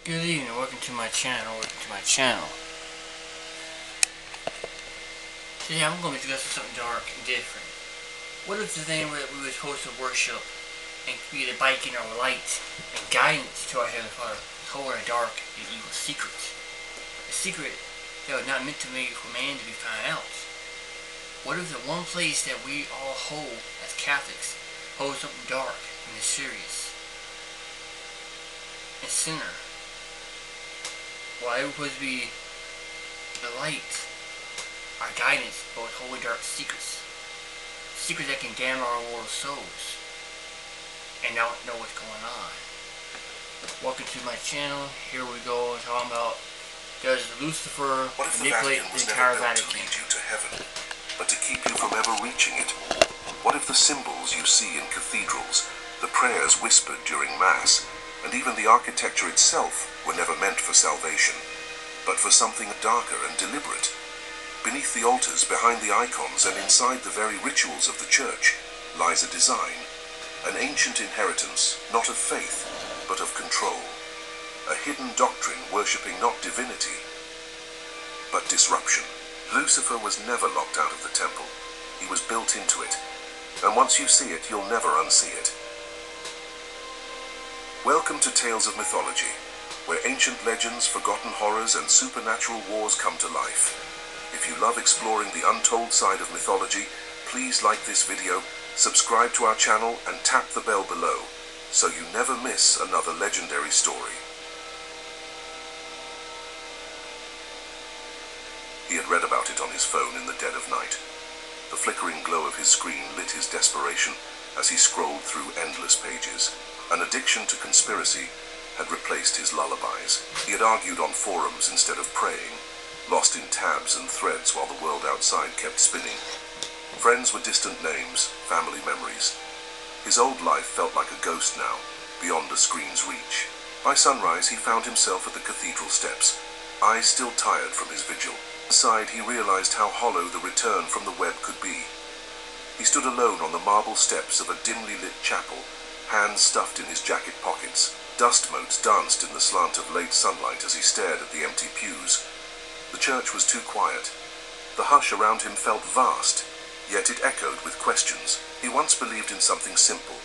Good evening, welcome to my channel. Today I'm going to be discussing something dark and different. What if the thing that we were supposed to worship and be the beacon or light and guidance to our Heavenly Father hold our dark and evil secrets? A secret that was not meant to be for man to be found out. What if the one place that we all hold as Catholics holds something dark and mysterious and sinner? Why it was supposed to be the light, our guidance, but with holy dark secrets. Secrets that can damn our mortal souls and not know what's going on. Welcome to my channel. Here we go talking about, does Lucifer manipulate the entire Vatican? To lead you to heaven, but to keep you from ever reaching it? What if the symbols you see in cathedrals, the prayers whispered during Mass, and even the architecture itself were never meant for salvation, but for something darker and deliberate? Beneath the altars, behind the icons, and inside the very rituals of the Church lies a design, an ancient inheritance, not of faith, but of control. A hidden doctrine worshipping not divinity, but disruption. Lucifer was never locked out of the temple. He was built into it, and once you see it, you'll never unsee it. Welcome to Tales of Mythology, where ancient legends, forgotten horrors, and supernatural wars come to life. If you love exploring the untold side of mythology, please like this video, subscribe to our channel, and tap the bell below, so you never miss another legendary story. He had read about it on his phone in the dead of night. The flickering glow of his screen lit his desperation as he scrolled through endless pages. An addiction to conspiracy had replaced his lullabies. He had argued on forums instead of praying, lost in tabs and threads while the world outside kept spinning. Friends were distant names, family memories. His old life felt like a ghost now, beyond a screen's reach. By sunrise, he found himself at the cathedral steps, eyes still tired from his vigil. Inside, he realized how hollow the return from the web could be. He stood alone on the marble steps of a dimly lit chapel, hands stuffed in his jacket pockets. Dust motes danced in the slant of late sunlight as he stared at the empty pews. The church was too quiet. The hush around him felt vast, yet it echoed with questions. He once believed in something simple,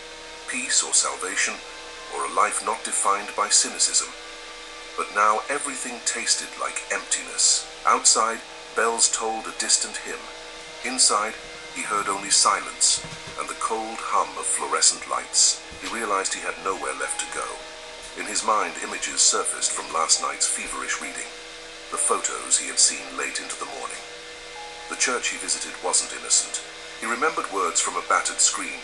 peace or salvation, or a life not defined by cynicism. But now everything tasted like emptiness. Outside, bells tolled a distant hymn. Inside, he heard only silence and the cold hum of fluorescent lights. He realized he had nowhere left to go. In his mind, images surfaced from last night's feverish reading, the photos he had seen late into the morning. The church he visited wasn't innocent. He remembered words from a battered screen.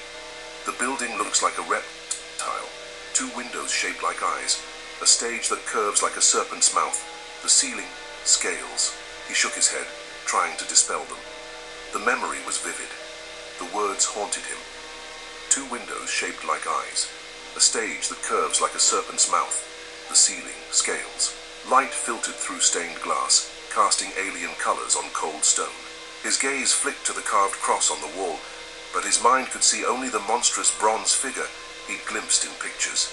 The building looks like a reptile, 2 windows shaped like eyes, a stage that curves like a serpent's mouth, the ceiling, scales. He shook his head, trying to dispel them. The memory was vivid. The words haunted him. 2 windows shaped like eyes, a stage that curves like a serpent's mouth, the ceiling, scales. Light filtered through stained glass, casting alien colors on cold stone. His gaze flicked to the carved cross on the wall, but his mind could see only the monstrous bronze figure he'd glimpsed in pictures.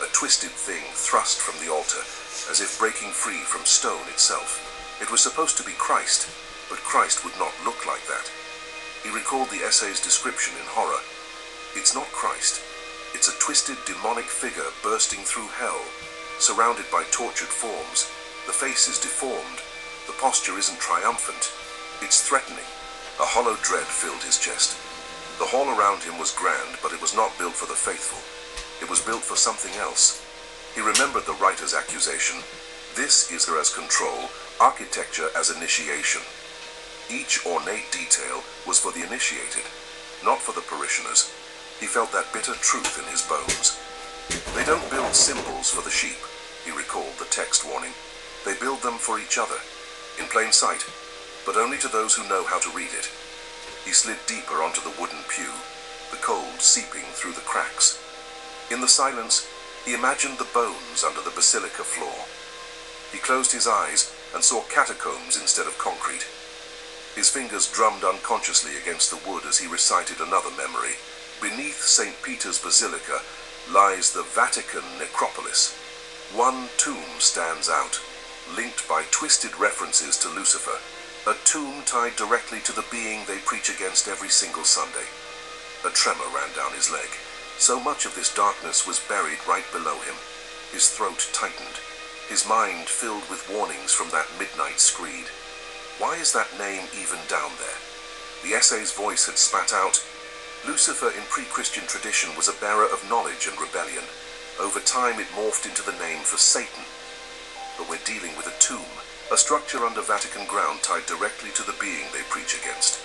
A twisted thing thrust from the altar, as if breaking free from stone itself. It was supposed to be Christ, but Christ would not look like that. He recalled the essay's description in horror. It's not Christ. It's a twisted demonic figure bursting through hell, surrounded by tortured forms. The face is deformed. The posture isn't triumphant. It's threatening. A hollow dread filled his chest. The hall around him was grand, but it was not built for the faithful. It was built for something else. He remembered the writer's accusation. This is as control, architecture as initiation. Each ornate detail was for the initiated, not for the parishioners. He felt that bitter truth in his bones. They don't build symbols for the sheep, he recalled the text warning. They build them for each other, in plain sight, but only to those who know how to read it. He slid deeper onto the wooden pew, the cold seeping through the cracks. In the silence, he imagined the bones under the basilica floor. He closed his eyes and saw catacombs instead of concrete. His fingers drummed unconsciously against the wood as he recited another memory. Beneath St. Peter's Basilica lies the Vatican necropolis, One tomb stands out, linked by twisted references to Lucifer, a tomb tied directly to the being they preach against every single Sunday. A tremor ran down his leg. So much of this darkness was buried right below him. His throat tightened, his mind filled with warnings from that midnight screed. Why is that name even down there? The essay's voice had spat out, Lucifer in pre-Christian tradition was a bearer of knowledge and rebellion. Over time it morphed into the name for Satan. But we're dealing with a tomb, a structure under Vatican ground tied directly to the being they preach against.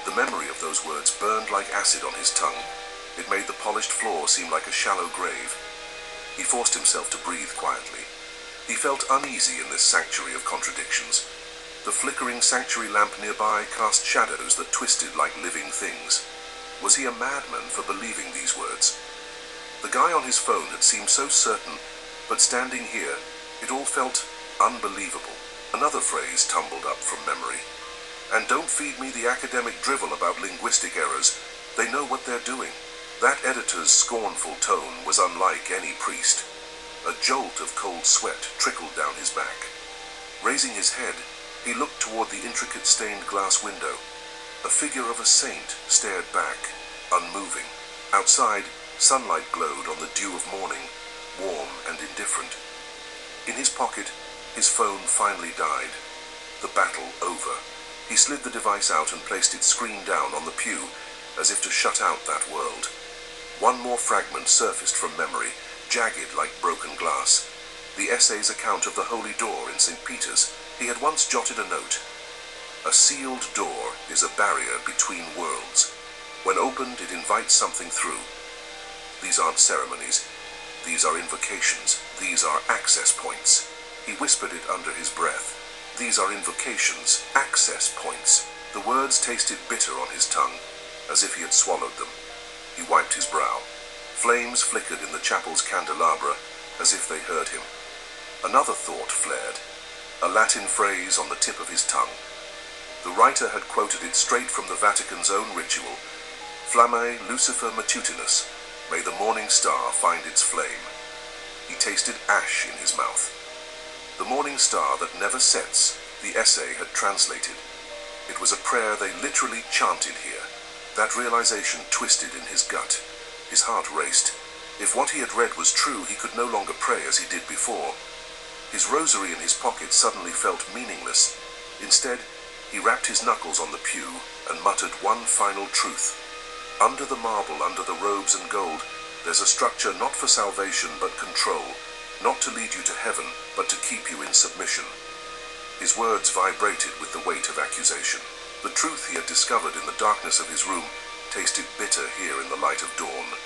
The memory of those words burned like acid on his tongue. It made the polished floor seem like a shallow grave. He forced himself to breathe quietly. He felt uneasy in this sanctuary of contradictions. The flickering sanctuary lamp nearby cast shadows that twisted like living things. Was he a madman for believing these words? The guy on his phone had seemed so certain, but standing here, it all felt unbelievable. Another phrase tumbled up from memory. And don't feed me the academic drivel about linguistic errors. They know what they're doing. That editor's scornful tone was unlike any priest. A jolt of cold sweat trickled down his back. Raising his head, he looked toward the intricate stained glass window. A figure of a saint stared back, unmoving. Outside, sunlight glowed on the dew of morning, warm and indifferent. In his pocket, his phone finally died. The battle over. He slid the device out and placed its screen down on the pew, as if to shut out that world. One more fragment surfaced from memory, jagged like broken glass. The essay's account of the Holy Door in St. Peter's. He had once jotted a note. A sealed door is a barrier between worlds. When opened, it invites something through. These aren't ceremonies. These are invocations. These are access points. He whispered it under his breath. These are invocations, access points. The words tasted bitter on his tongue, as if he had swallowed them. He wiped his brow. Flames flickered in the chapel's candelabra, as if they heard him. Another thought flared, a Latin phrase on the tip of his tongue. The writer had quoted it straight from the Vatican's own ritual. Flammae Lucifer matutinus, may the morning star find its flame. He tasted ash in his mouth. The morning star that never sets, the essay had translated. It was a prayer they literally chanted here. That realization twisted in his gut. His heart raced. If what he had read was true, he could no longer pray as he did before. His rosary in his pocket suddenly felt meaningless. Instead, he rapped his knuckles on the pew and muttered one final truth. Under the marble, under the robes and gold, there's a structure not for salvation but control, not to lead you to heaven, but to keep you in submission. His words vibrated with the weight of accusation. The truth he had discovered in the darkness of his room tasted bitter here in the light of dawn.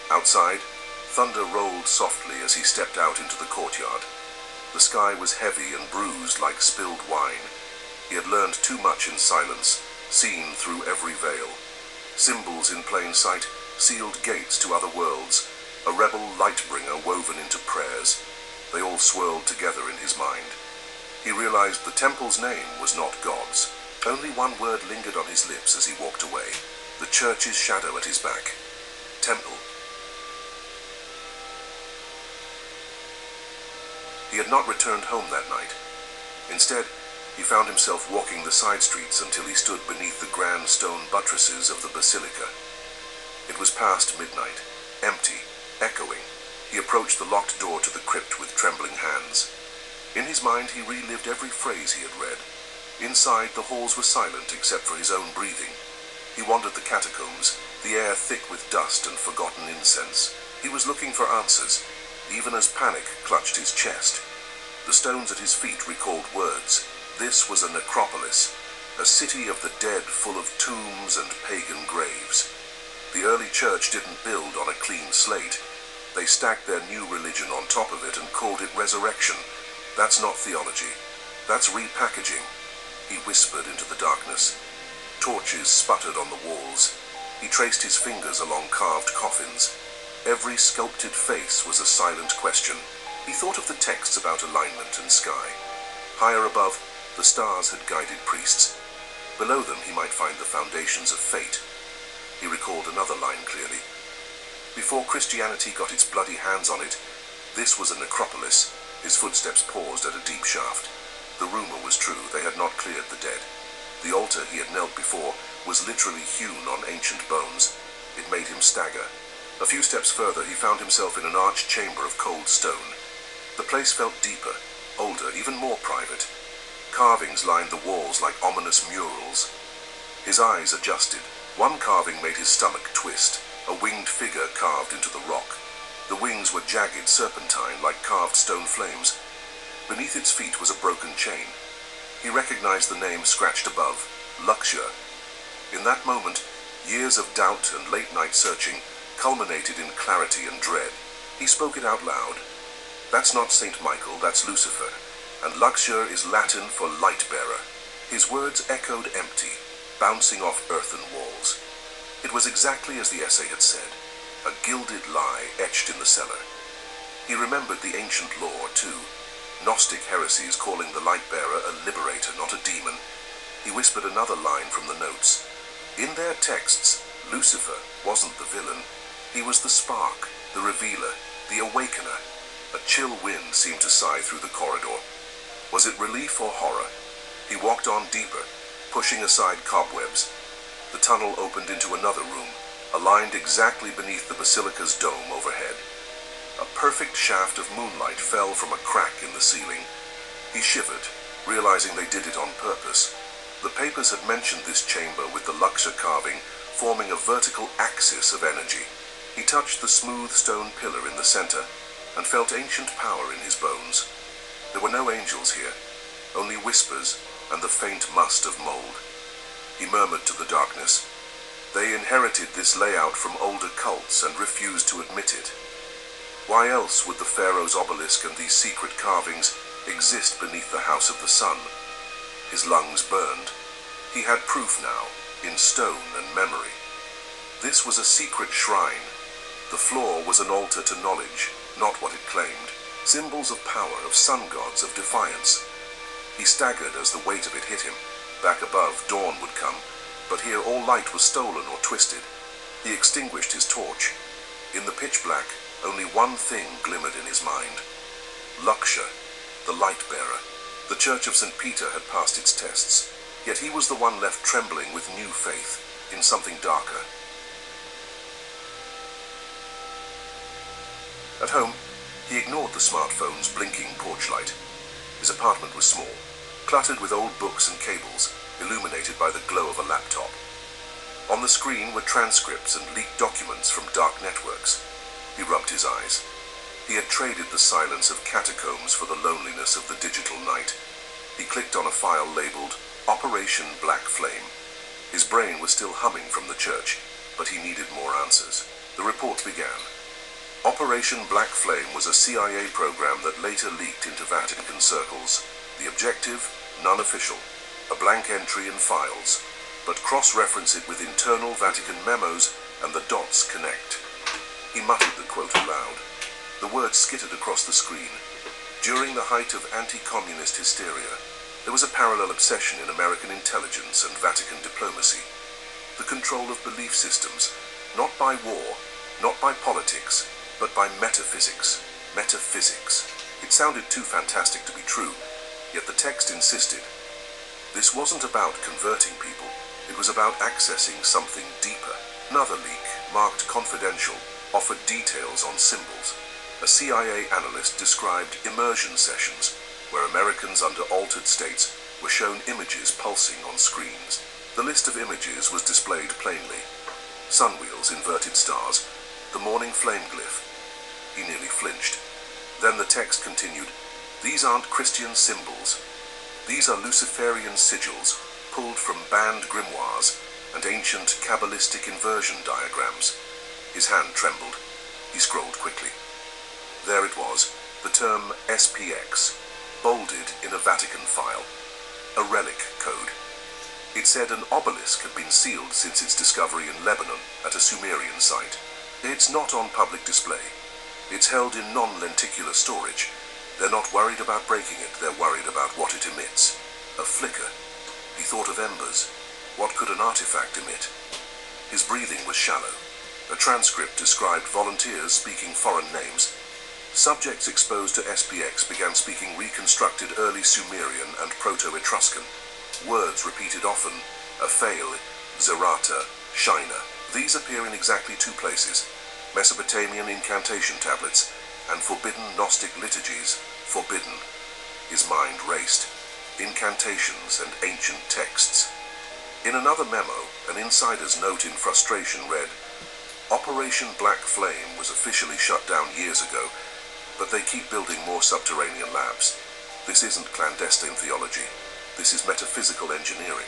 Outside, thunder rolled softly as he stepped out into the courtyard. The sky was heavy and bruised like spilled wine. He had learned too much in silence, seen through every veil. Symbols in plain sight sealed gates to other worlds, a rebel light-bringer woven into prayers. They all swirled together in his mind. He realized the temple's name was not God's. Only one word lingered on his lips as he walked away. The church's shadow at his back. Temple. He had not returned home that night. Instead, he found himself walking the side streets until he stood beneath the grand stone buttresses of the basilica. It was past midnight, empty, echoing. He approached the locked door to the crypt with trembling hands. In his mind, he relived every phrase he had read. Inside, the halls were silent except for his own breathing. He wandered the catacombs, the air thick with dust and forgotten incense. He was looking for answers, even as panic clutched his chest. The stones at his feet recalled words. This was a necropolis, a city of the dead full of tombs and pagan graves. The early church didn't build on a clean slate. They stacked their new religion on top of it and called it resurrection. That's not theology. That's repackaging. He whispered into the darkness. Torches sputtered on the walls. He traced his fingers along carved coffins. Every sculpted face was a silent question. He thought of the texts about alignment and sky. Higher above, the stars had guided priests. Below them he might find the foundations of fate. He recalled another line clearly. Before Christianity got its bloody hands on it, This was a necropolis. His footsteps paused at a deep shaft. The rumor was true. They had not cleared the dead. The altar he had knelt before was literally hewn on ancient bones. It made him stagger. A few steps further, he found himself in an arched chamber of cold stone. The place felt deeper, older, even more private. Carvings lined the walls like ominous murals. His eyes adjusted. One carving made his stomach twist, a winged figure carved into the rock. The wings were jagged serpentine like carved stone flames. Beneath its feet was a broken chain. He recognized the name scratched above, Luxure. In that moment, years of doubt and late-night searching culminated in clarity and dread. He spoke it out loud. That's not Saint Michael, that's Lucifer, and Luxure is Latin for light-bearer. His words echoed empty, bouncing off earthen walls. It was exactly as the essay had said, a gilded lie etched in the cellar. He remembered the ancient lore, too, Gnostic heresies calling the light-bearer a liberator, not a demon. He whispered another line from the notes. In their texts, Lucifer wasn't the villain. He was the spark, the revealer, the awakener. A chill wind seemed to sigh through the corridor. Was it relief or horror? He walked on deeper, pushing aside cobwebs. The tunnel opened into another room, aligned exactly beneath the basilica's dome overhead. A perfect shaft of moonlight fell from a crack in the ceiling. He shivered, realizing they did it on purpose. The papers had mentioned this chamber with the Luxure carving forming a vertical axis of energy. He touched the smooth stone pillar in the center and felt ancient power in his bones. There were no angels here, only whispers and the faint must of mold. He murmured to the darkness. They inherited this layout from older cults and refused to admit it. Why else would the pharaoh's obelisk and these secret carvings exist beneath the house of the sun? His lungs burned. He had proof now, in stone and memory. This was a secret shrine. The floor was an altar to knowledge, not what it claimed. Symbols of power, of sun gods, of defiance. He staggered as the weight of it hit him. Back above, dawn would come, but here all light was stolen or twisted. He extinguished his torch. In the pitch black, only one thing glimmered in his mind. Luxure, the light-bearer. The Church of St. Peter had passed its tests, yet he was the one left trembling with new faith in something darker. At home, he ignored the smartphone's blinking porch light. His apartment was small, cluttered with old books and cables, illuminated by the glow of a laptop. On the screen were transcripts and leaked documents from dark networks. He rubbed his eyes. He had traded the silence of catacombs for the loneliness of the digital night. He clicked on a file labeled Operation Black Flame. His brain was still humming from the church, but he needed more answers. The report began. Operation Black Flame was a CIA program that later leaked into Vatican circles. The objective, non-official, a blank entry in files, but cross-reference it with internal Vatican memos and the dots connect. He muttered the quote aloud. The words skittered across the screen. During the height of anti-communist hysteria, there was a parallel obsession in American intelligence and Vatican diplomacy. The control of belief systems, not by war, not by politics, but by metaphysics. Metaphysics. It sounded too fantastic to be true, yet the text insisted. This wasn't about converting people, it was about accessing something deeper. Another leak, marked confidential, offered details on symbols. A CIA analyst described immersion sessions, where Americans under altered states were shown images pulsing on screens. The list of images was displayed plainly. Sunwheels, inverted stars, the morning flame glyph. He nearly flinched. Then the text continued, These aren't Christian symbols. These are Luciferian sigils, pulled from banned grimoires and ancient Kabbalistic inversion diagrams. His hand trembled. He scrolled quickly. There it was, the term SPX, bolded in a Vatican file. A relic code. It said an obelisk had been sealed since its discovery in Lebanon at a Sumerian site. It's not on public display. It's held in non-lenticular storage. They're not worried about breaking it, they're worried about what it emits. A flicker. He thought of embers. What could an artifact emit? His breathing was shallow. A transcript described volunteers speaking foreign names. Subjects exposed to SPX began speaking reconstructed early Sumerian and Proto-Etruscan. Words repeated often: Aphael, Zerata, Shina. These appear in exactly two places: Mesopotamian incantation tablets and forbidden Gnostic liturgies. Forbidden. His mind raced. Incantations and ancient texts. In another memo, an insider's note in frustration read, Operation Black Flame was officially shut down years ago, but they keep building more subterranean labs. This isn't clandestine theology. This is metaphysical engineering.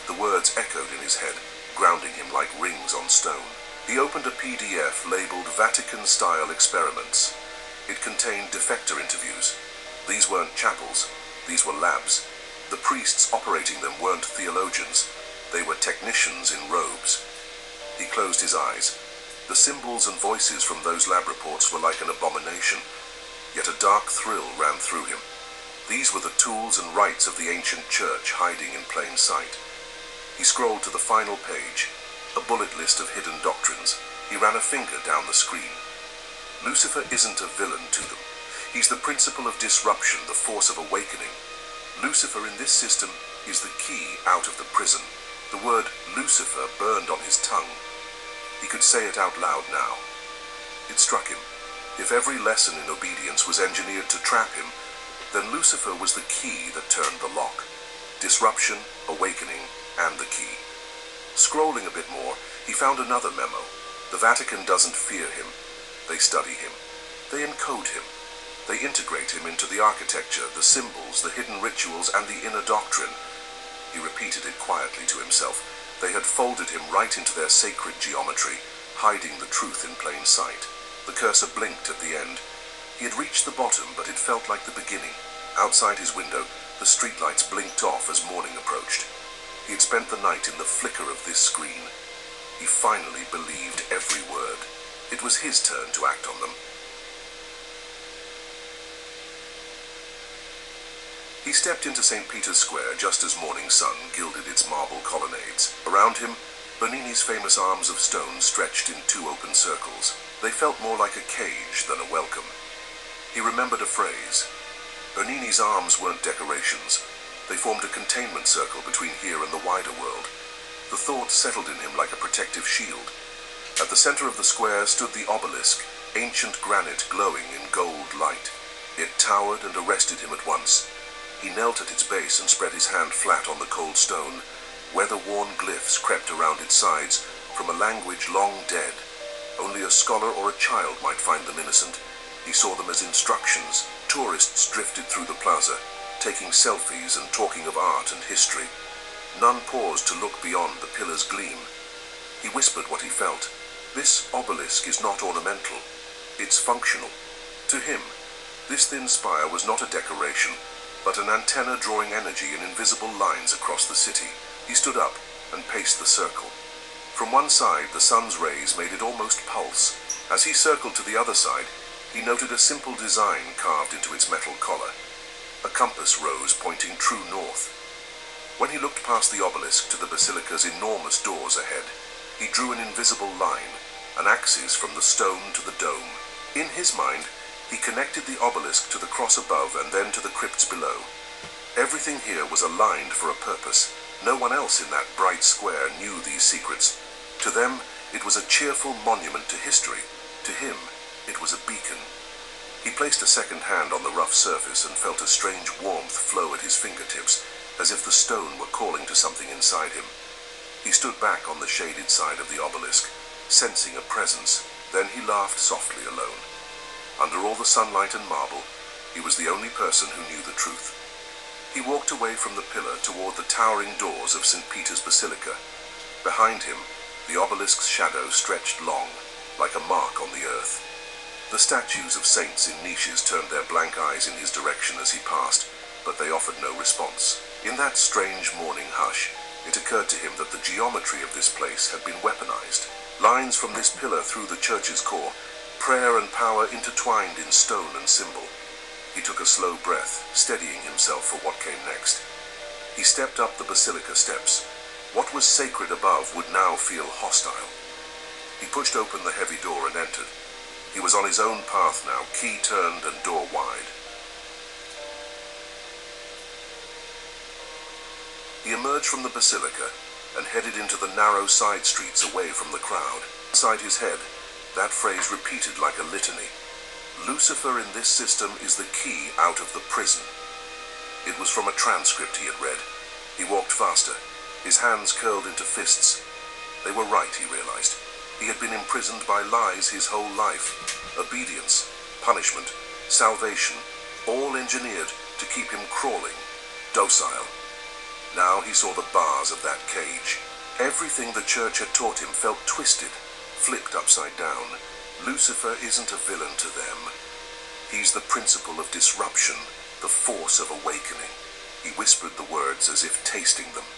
The words echoed in his head, grounding him like rings on stone. He opened a PDF labeled Vatican-Style Experiments. It contained defector interviews. These weren't chapels. These were labs. The priests operating them weren't theologians. They were technicians in robes. He closed his eyes. The symbols and voices from those lab reports were like an abomination, yet a dark thrill ran through him. These were the tools and rites of the ancient church hiding in plain sight. He scrolled to the final page, a bullet list of hidden doctrines. He ran a finger down the screen. Lucifer isn't a villain to them. He's the principle of disruption, the force of awakening. Lucifer in this system is the key out of the prison. The word Lucifer burned on his tongue. He could say it out loud now. It struck him. If every lesson in obedience was engineered to trap him, then Lucifer was the key that turned the lock. Disruption, awakening, and the key. Scrolling a bit more, he found another memo. The Vatican doesn't fear him. They study him. They encode him. They integrate him into the architecture, the symbols, the hidden rituals, and the inner doctrine. He repeated it quietly to himself. They had folded him right into their sacred geometry, hiding the truth in plain sight. The cursor blinked at the end. He had reached the bottom, but it felt like the beginning. Outside his window, the streetlights blinked off as morning approached. He had spent the night in the flicker of this screen. He finally believed every word. It was his turn to act on them. He stepped into St. Peter's Square just as morning sun gilded its marble colonnades. Around him, Bernini's famous arms of stone stretched in two open circles. They felt more like a cage than a welcome. He remembered a phrase. Bernini's arms weren't decorations. They formed a containment circle between here and the wider world. The thought settled in him like a protective shield. At the center of the square stood the obelisk, ancient granite glowing in gold light. It towered and arrested him at once. He knelt at its base and spread his hand flat on the cold stone. Weather-worn glyphs crept around its sides from a language long dead. Only a scholar or a child might find them innocent. He saw them as instructions. Tourists drifted through the plaza, taking selfies and talking of art and history. None paused to look beyond the pillar's gleam. He whispered what he felt. This obelisk is not ornamental. It's functional. To him, this thin spire was not a decoration, but an antenna drawing energy in invisible lines across the city. He stood up and paced the circle. From one side, the sun's rays made it almost pulse. As he circled to the other side, he noted a simple design carved into its metal collar. A compass rose pointing true north. When he looked past the obelisk to the basilica's enormous doors ahead, he drew an invisible line, an axis from the stone to the dome. In his mind, he connected the obelisk to the cross above and then to the crypts below. Everything here was aligned for a purpose. No one else in that bright square knew these secrets. To them, it was a cheerful monument to history. To him, it was a beacon. He placed a second hand on the rough surface and felt a strange warmth flow at his fingertips, as if the stone were calling to something inside him. He stood back on the shaded side of the obelisk, sensing a presence. Then he laughed softly alone. Under all the sunlight and marble, he was the only person who knew the truth. He walked away from the pillar toward the towering doors of St. Peter's Basilica. Behind him, the obelisk's shadow stretched long, like a mark on the earth. The statues of saints in niches turned their blank eyes in his direction as he passed, but they offered no response. In that strange morning hush, it occurred to him that the geometry of this place had been weaponized. Lines from this pillar through the church's core, prayer and power intertwined in stone and symbol. He took a slow breath, steadying himself for what came next. He stepped up the basilica steps. What was sacred above would now feel hostile. He pushed open the heavy door and entered. He was on his own path now, key turned and door wide. He emerged from the basilica and headed into the narrow side streets away from the crowd. Inside his head, that phrase repeated like a litany. Lucifer in this system is the key out of the prison. It was from a transcript he had read. He walked faster, his hands curled into fists. They were right, he realized. He had been imprisoned by lies his whole life. Obedience, punishment, salvation, all engineered to keep him crawling, docile. Now he saw the bars of that cage. Everything the church had taught him felt twisted, flipped upside down. Lucifer isn't a villain to them. He's the principle of disruption, the force of awakening. He whispered the words as if tasting them.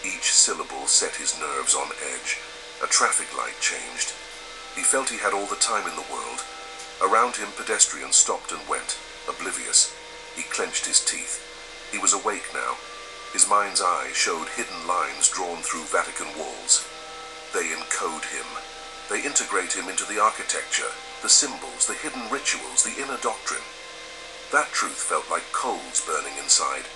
Each syllable set his nerves on edge. A traffic light changed. He felt he had all the time in the world. Around him, pedestrians stopped and went, oblivious. He clenched his teeth. He was awake now. His mind's eye showed hidden lines drawn through Vatican walls. They encode him. They integrate him into the architecture, the symbols, the hidden rituals, the inner doctrine. That truth felt like coals burning inside.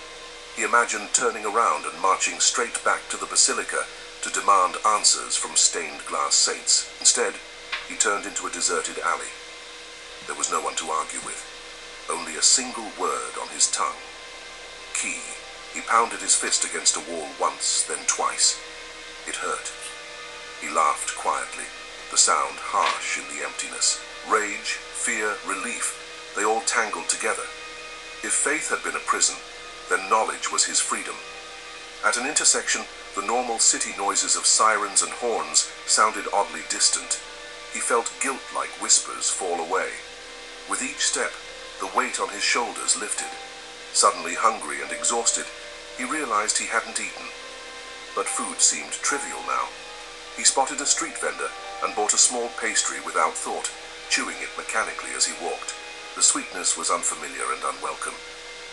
He imagined turning around and marching straight back to the basilica to demand answers from stained glass saints. Instead, he turned into a deserted alley. There was no one to argue with. Only a single word on his tongue. Key. He pounded his fist against a wall once, then twice. It hurt. He laughed quietly, the sound harsh in the emptiness. Rage, fear, relief, they all tangled together. If faith had been a prison, then knowledge was his freedom. At an intersection, the normal city noises of sirens and horns sounded oddly distant. He felt guilt-like whispers fall away. With each step, the weight on his shoulders lifted. Suddenly hungry and exhausted, he realized he hadn't eaten. But food seemed trivial now. He spotted a street vendor and bought a small pastry without thought, chewing it mechanically as he walked. The sweetness was unfamiliar and unwelcome.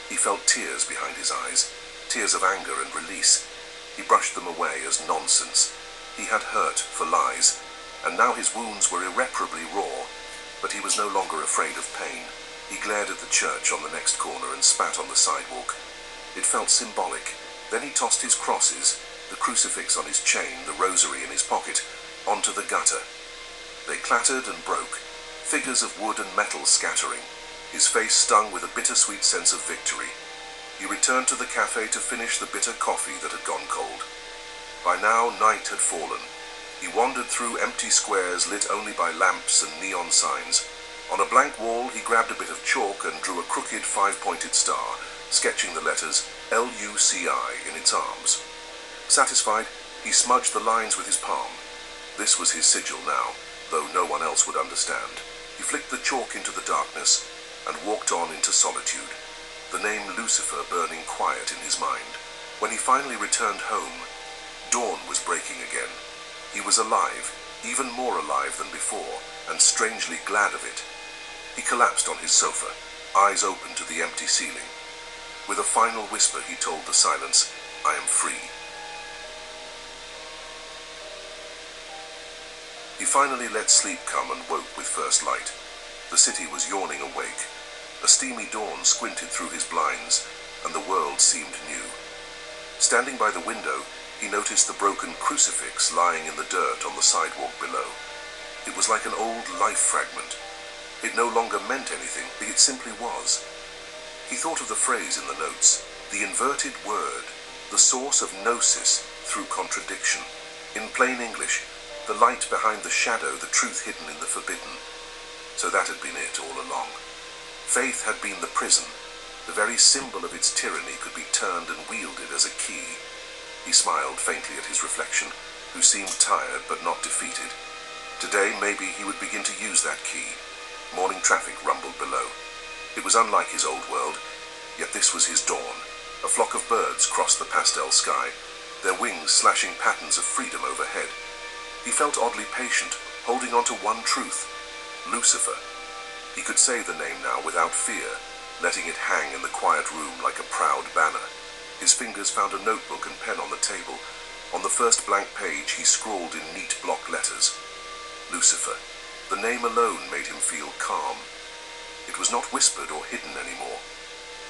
He felt tears behind his eyes, tears of anger and release. He brushed them away as nonsense. He had hurt for lies, and now his wounds were irreparably raw, but he was no longer afraid of pain. He glared at the church on the next corner and spat on the sidewalk. It felt symbolic. Then he tossed his crosses, the crucifix on his chain, the rosary in his pocket, onto the gutter. They clattered and broke, figures of wood and metal scattering. His face stung with a bittersweet sense of victory. He returned to the cafe to finish the bitter coffee that had gone cold. By now, night had fallen. He wandered through empty squares lit only by lamps and neon signs. On a blank wall, he grabbed a bit of chalk and drew a crooked five-pointed star, sketching the letters L-U-C-I in its arms. Satisfied, he smudged the lines with his palm. This was his sigil now, though no one else would understand. He flicked the chalk into the darkness and walked on into solitude, the name Lucifer burning quiet in his mind. When he finally returned home, dawn was breaking again. He was alive, even more alive than before, and strangely glad of it. He collapsed on his sofa, eyes open to the empty ceiling. With a final whisper, he told the silence, "I am free." He finally let sleep come and woke with first light. The city was yawning awake. A steamy dawn squinted through his blinds, and the world seemed new. Standing by the window, he noticed the broken crucifix lying in the dirt on the sidewalk below. It was like an old life fragment. It no longer meant anything, it simply was. He thought of the phrase in the notes, the inverted word, the source of gnosis through contradiction. In plain English, the light behind the shadow, the truth hidden in the forbidden. So that had been it all along. Faith had been the prison. The very symbol of its tyranny could be turned and wielded as a key. He smiled faintly at his reflection, who seemed tired but not defeated. Today, maybe he would begin to use that key. Morning traffic rumbled below. It was unlike his old world, yet this was his dawn. A flock of birds crossed the pastel sky, their wings slashing patterns of freedom overhead. He felt oddly patient, holding on to one truth, Lucifer. He could say the name now without fear, letting it hang in the quiet room like a proud banner. His fingers found a notebook and pen on the table. On the first blank page, he scrawled in neat block letters, Lucifer, The name alone made him feel calm. It was not whispered or hidden anymore.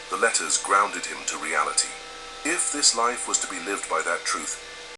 The letters grounded him to reality. If this life was to be lived by that truth,